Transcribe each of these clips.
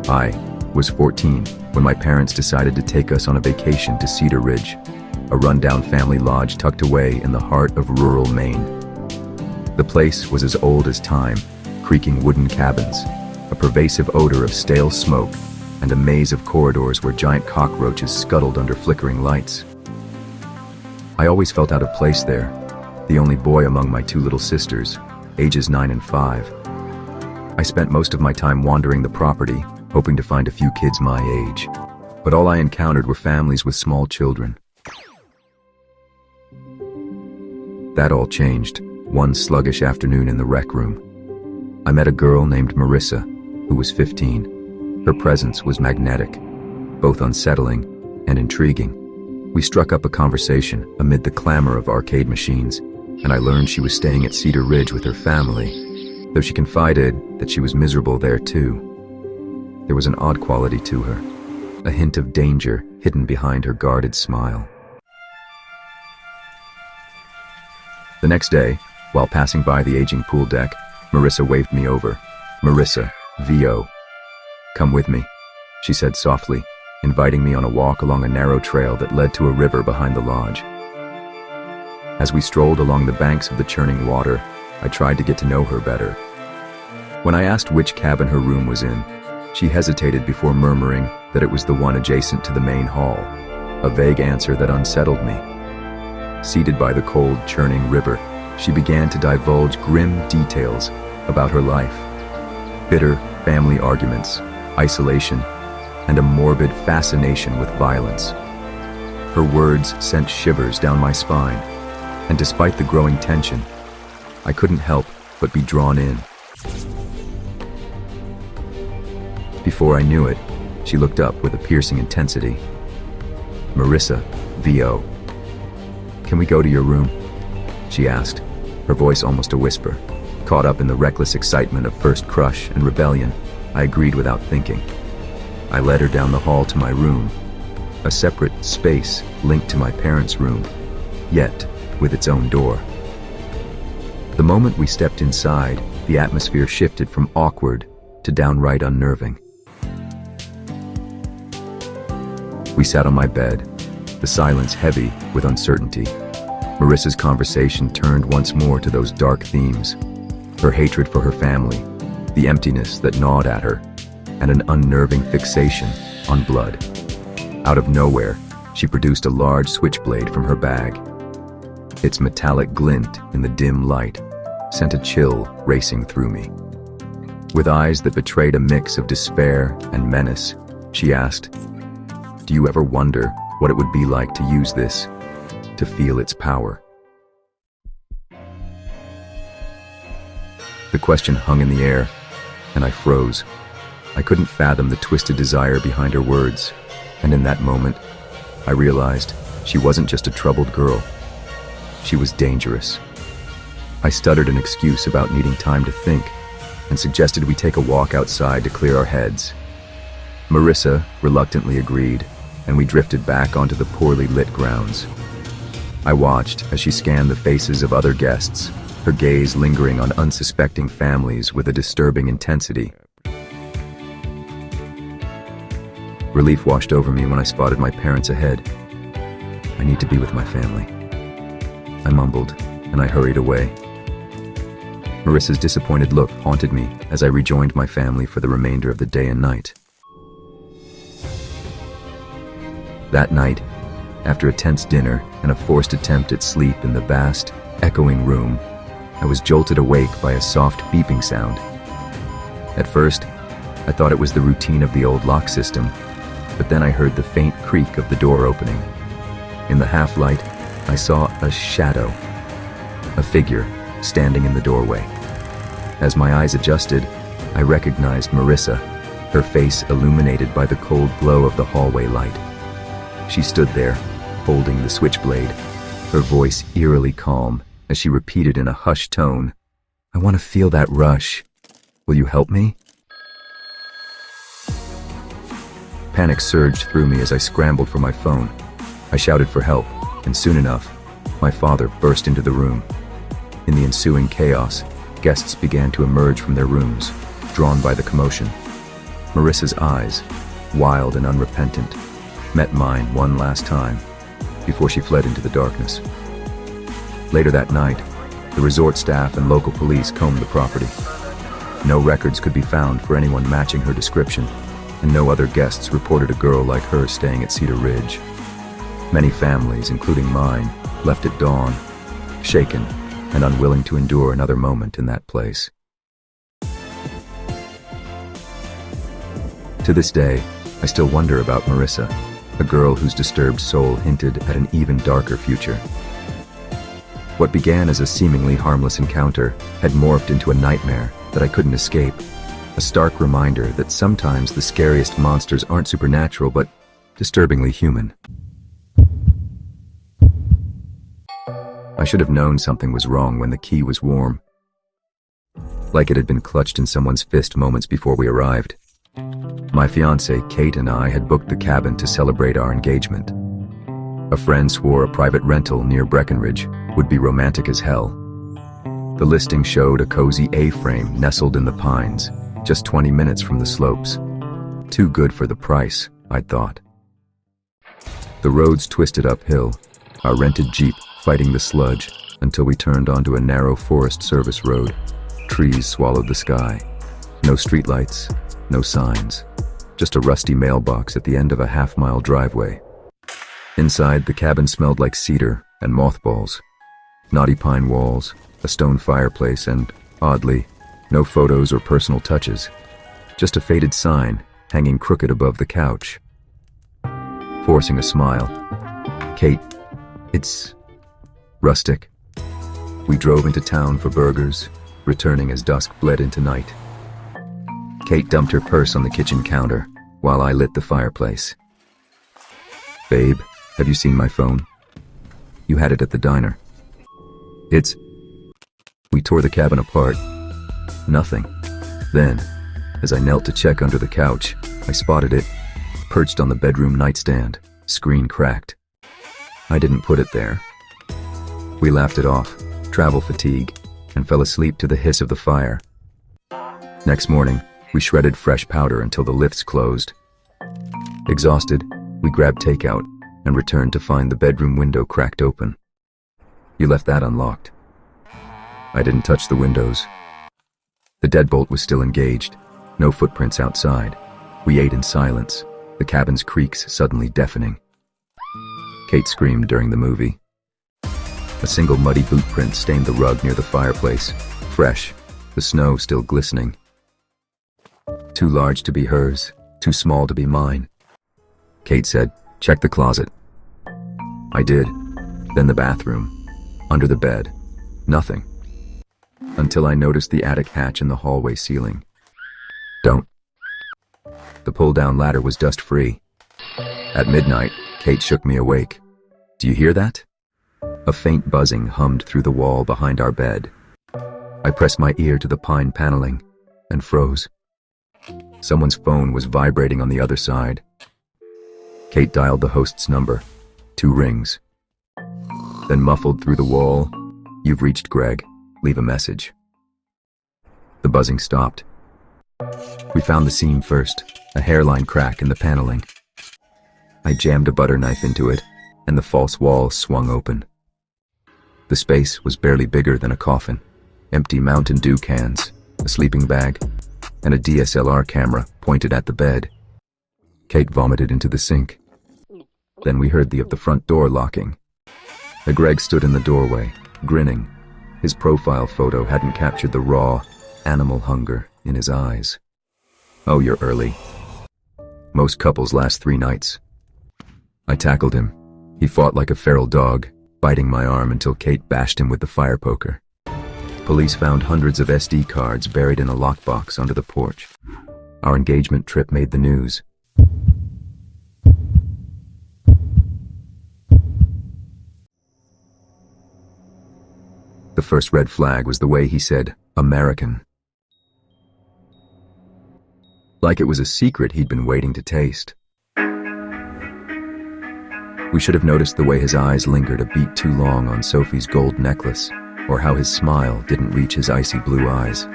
I was 14 when my parents decided to take us on a vacation to Cedar Ridge, a rundown family lodge tucked away in the heart of rural Maine. The place was as old as time, creaking wooden cabins, a pervasive odor of stale smoke, and a maze of corridors where giant cockroaches scuttled under flickering lights. I always felt out of place there, the only boy among my two little sisters, ages 9 and 5. I spent most of my time wandering the property, hoping to find a few kids my age, but all I encountered were families with small children. That all changed one sluggish afternoon in the rec room. I met a girl named Marissa, who was 15. Her presence was magnetic, both unsettling and intriguing. We struck up a conversation amid the clamor of arcade machines, and I learned she was staying at Cedar Ridge with her family, though she confided that she was miserable there too. There was an odd quality to her, a hint of danger hidden behind her guarded smile. The next day, while passing by the aging pool deck, Marissa waved me over. "Marissa, VO. Come with me," she said softly, inviting me on a walk along a narrow trail that led to a river behind the lodge. As we strolled along the banks of the churning water, I tried to get to know her better. When I asked which cabin her room was in, she hesitated before murmuring that it was the one adjacent to the main hall, a vague answer that unsettled me. Seated by the cold, churning river, she began to divulge grim details about her life. Bitter family arguments, isolation, and a morbid fascination with violence. Her words sent shivers down my spine, and despite the growing tension, I couldn't help but be drawn in. Before I knew it, she looked up with a piercing intensity. "Marissa, VO. Can we go to your room?" she asked, her voice almost a whisper. Caught up in the reckless excitement of first crush and rebellion, I agreed without thinking. I led her down the hall to my room, a separate space linked to my parents' room, yet with its own door. The moment we stepped inside, the atmosphere shifted from awkward to downright unnerving. We sat on my bed, the silence heavy with uncertainty. Marissa's conversation turned once more to those dark themes, her hatred for her family, the emptiness that gnawed at her, and an unnerving fixation on blood. Out of nowhere, she produced a large switchblade from her bag. Its metallic glint in the dim light sent a chill racing through me. With eyes that betrayed a mix of despair and menace, she asked, "Do you ever wonder what it would be like to use this, to feel its power?" The question hung in the air, and I froze. I couldn't fathom the twisted desire behind her words, and in that moment, I realized she wasn't just a troubled girl. She was dangerous. I stuttered an excuse about needing time to think, and suggested we take a walk outside to clear our heads. Marissa reluctantly agreed, and we drifted back onto the poorly lit grounds. I watched as she scanned the faces of other guests, her gaze lingering on unsuspecting families with a disturbing intensity. Relief washed over me when I spotted my parents ahead. "I need to be with my family," I mumbled, and I hurried away. Marissa's disappointed look haunted me as I rejoined my family for the remainder of the day and night. That night, after a tense dinner and a forced attempt at sleep in the vast, echoing room, I was jolted awake by a soft beeping sound. At first, I thought it was the routine of the old lock system, but then I heard the faint creak of the door opening. In the half-light, I saw a shadow, a figure standing in the doorway. As my eyes adjusted, I recognized Marissa, her face illuminated by the cold glow of the hallway light. She stood there, holding the switchblade, her voice eerily calm as she repeated in a hushed tone, "I want to feel that rush. Will you help me?" Panic surged through me as I scrambled for my phone. I shouted for help, and soon enough, my father burst into the room. In the ensuing chaos, guests began to emerge from their rooms, drawn by the commotion. Marissa's eyes, wild and unrepentant, met mine one last time before she fled into the darkness. Later that night, the resort staff and local police combed the property. No records could be found for anyone matching her description, and no other guests reported a girl like her staying at Cedar Ridge. Many families, including mine, left at dawn, shaken and unwilling to endure another moment in that place. To this day, I still wonder about Marissa, a girl whose disturbed soul hinted at an even darker future. What began as a seemingly harmless encounter had morphed into a nightmare that I couldn't escape, a stark reminder that sometimes the scariest monsters aren't supernatural but disturbingly human. I should have known something was wrong when the key was warm, like it had been clutched in someone's fist moments before we arrived. My fiancée, Kate, and I had booked the cabin to celebrate our engagement. A friend swore a private rental near Breckenridge would be romantic as hell. The listing showed a cozy A-frame nestled in the pines, just 20 minutes from the slopes. Too good for the price, I'd thought. The roads twisted uphill, our rented Jeep fighting the sludge until we turned onto a narrow Forest Service road. Trees swallowed the sky. No streetlights, no signs. Just a rusty mailbox at the end of a half-mile driveway. Inside, the cabin smelled like cedar and mothballs. Knotty pine walls, a stone fireplace, and, oddly, no photos or personal touches. Just a faded sign hanging crooked above the couch. Forcing a smile. Kate, it's rustic. We drove into town for burgers, returning as dusk bled into night. Kate dumped her purse on the kitchen counter while I lit the fireplace. Babe, have you seen my phone? You had it at the diner. We tore the cabin apart. Nothing. Then, as I knelt to check under the couch, I spotted it, perched on the bedroom nightstand, screen cracked. I didn't put it there. We laughed it off, travel fatigue, and fell asleep to the hiss of the fire. Next morning, we shredded fresh powder until the lifts closed. Exhausted, we grabbed takeout and returned to find the bedroom window cracked open. You left that unlocked. I didn't touch the windows. The deadbolt was still engaged, no footprints outside. We ate in silence, the cabin's creaks suddenly deafening. Kate screamed during the movie. A single muddy boot print stained the rug near the fireplace, fresh, the snow still glistening. Too large to be hers, too small to be mine. Kate said, "Check the closet." I did. Then the bathroom. Under the bed. Nothing. Until I noticed the attic hatch in the hallway ceiling. Don't. The pull-down ladder was dust-free. At midnight, Kate shook me awake. Do you hear that? A faint buzzing hummed through the wall behind our bed. I pressed my ear to the pine paneling and froze. Someone's phone was vibrating on the other side. Kate dialed the host's number. 2 rings. Then muffled through the wall, "You've reached Greg. Leave a message." The buzzing stopped. We found the seam first, a hairline crack in the paneling. I jammed a butter knife into it, and the false wall swung open. The space was barely bigger than a coffin. Empty Mountain Dew cans, a sleeping bag, and a DSLR camera pointed at the bed. Kate vomited into the sink. Then we heard the front door locking. Greg stood in the doorway, grinning. His profile photo hadn't captured the raw, animal hunger in his eyes. "Oh, you're early. Most couples last 3 nights." I tackled him. He fought like a feral dog, biting my arm until Kate bashed him with the fire poker. Police found hundreds of SD cards buried in a lockbox under the porch. Our engagement trip made the news. The first red flag was the way he said, "American." Like it was a secret he'd been waiting to taste. We should have noticed the way his eyes lingered a beat too long on Sophie's gold necklace, or how his smile didn't reach his icy blue eyes.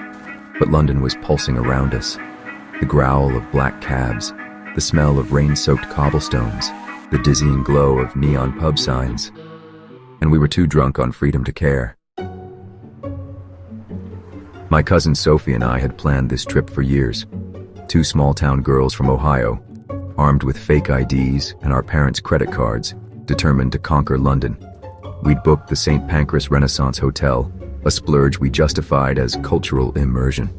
But London was pulsing around us. The growl of black cabs, the smell of rain-soaked cobblestones, the dizzying glow of neon pub signs. And we were too drunk on freedom to care. My cousin Sophie and I had planned this trip for years. Two small-town girls from Ohio, armed with fake IDs and our parents' credit cards, determined to conquer London. We'd booked the St. Pancras Renaissance Hotel, a splurge we justified as cultural immersion.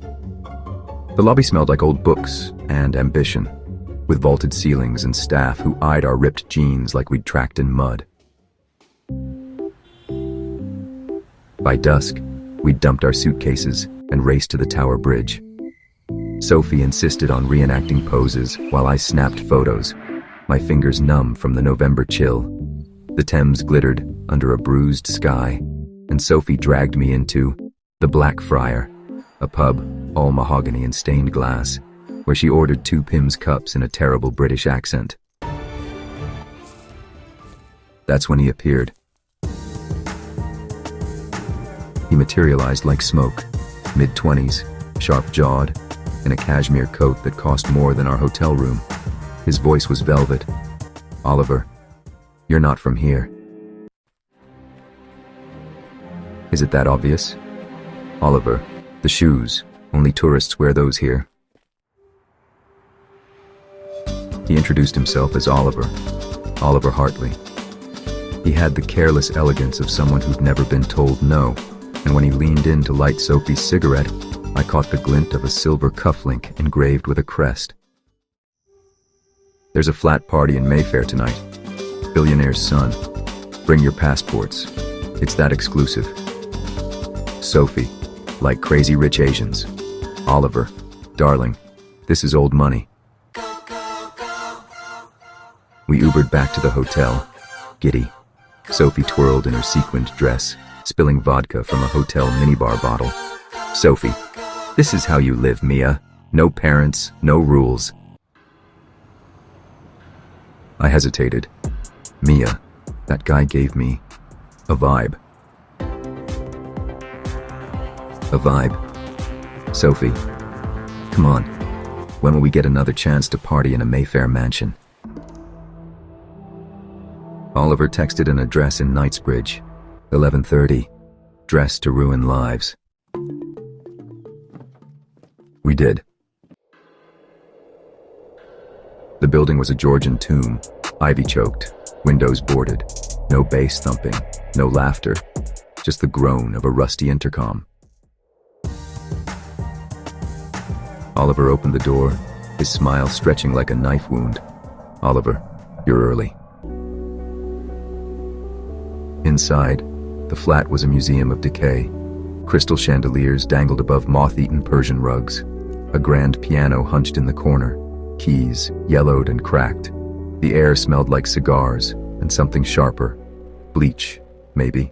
The lobby smelled like old books and ambition, with vaulted ceilings and staff who eyed our ripped jeans like we'd tracked in mud. By dusk, we'd dumped our suitcases and raced to the Tower Bridge. Sophie insisted on reenacting poses while I snapped photos, my fingers numb from the November chill. The Thames glittered under a bruised sky, and Sophie dragged me into the Black Friar, a pub, all mahogany and stained glass, where she ordered 2 Pimm's cups in a terrible British accent. That's when he appeared. He materialized like smoke, mid-20s, sharp-jawed, in a cashmere coat that cost more than our hotel room. His voice was velvet. "Oliver, you're not from here." Is it that obvious? Oliver, the shoes, only tourists wear those here. He introduced himself as Oliver Hartley. He had the careless elegance of someone who'd never been told no, and when he leaned in to light Sophie's cigarette, I caught the glint of a silver cufflink engraved with a crest. "There's a flat party in Mayfair tonight. Billionaire's son. Bring your passports. It's that exclusive." Sophie, like crazy rich Asians. Oliver, darling, this is old money. We Ubered back to the hotel, giddy. Sophie twirled in her sequined dress, spilling vodka from a hotel minibar bottle. "Sophie, this is how you live, Mia. No parents, no rules." I hesitated. Mia, that guy gave me a vibe. A vibe. Sophie, come on. When will we get another chance to party in a Mayfair mansion? Oliver texted an address in Knightsbridge, 11:30, dressed to ruin lives. We did. The building was a Georgian tomb, ivy-choked, windows boarded, no bass thumping, no laughter, just the groan of a rusty intercom. Oliver opened the door, his smile stretching like a knife wound. "Oliver, you're early." Inside, the flat was a museum of decay. Crystal chandeliers dangled above moth-eaten Persian rugs. A grand piano hunched in the corner, keys yellowed and cracked. The air smelled like cigars and something sharper. Bleach, maybe.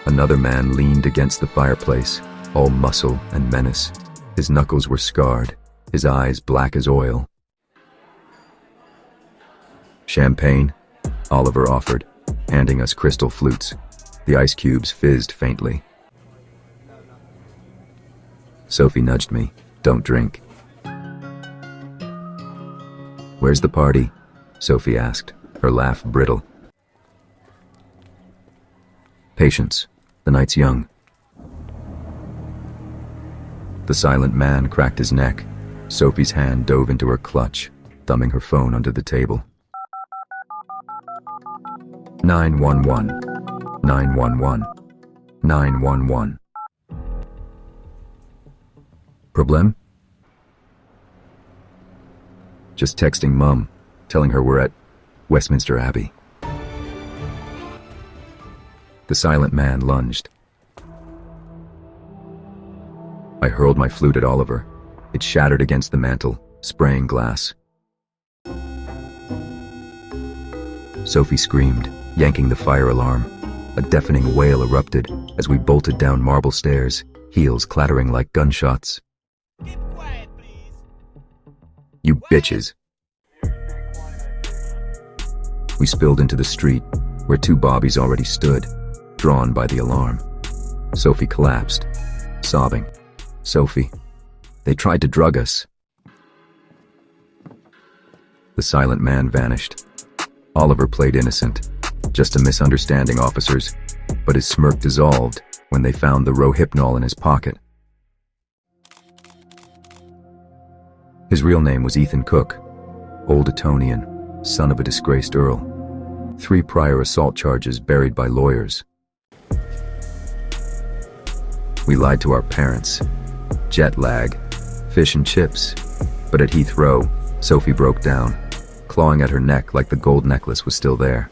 Another man leaned against the fireplace, all muscle and menace. His knuckles were scarred, his eyes black as oil. "Champagne?" Oliver offered, handing us crystal flutes. The ice cubes fizzed faintly. Sophie nudged me. "Don't drink." "Where's the party?" Sophie asked, her laugh brittle. "Patience. The night's young." The silent man cracked his neck. Sophie's hand dove into her clutch, thumbing her phone under the table. 911. 911. 911. Problem? Just texting Mum, telling her we're at Westminster Abbey. The silent man lunged. I hurled my flute at Oliver. It shattered against the mantel, spraying glass. Sophie screamed, yanking the fire alarm. A deafening wail erupted as we bolted down marble stairs, heels clattering like gunshots. Keep quiet, please. "You bitches." We spilled into the street, where two bobbies already stood, drawn by the alarm. Sophie collapsed, sobbing. Sophie, they tried to drug us. The silent man vanished. Oliver played innocent. Just a misunderstanding, officers. But his smirk dissolved when they found the Rohypnol in his pocket. His real name was Ethan Cook, Old Etonian, son of a disgraced earl. 3 prior assault charges buried by lawyers. We lied to our parents. Jet lag, fish and chips. But at Heathrow, Sophie broke down, clawing at her neck like the gold necklace was still there.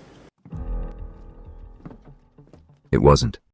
It wasn't.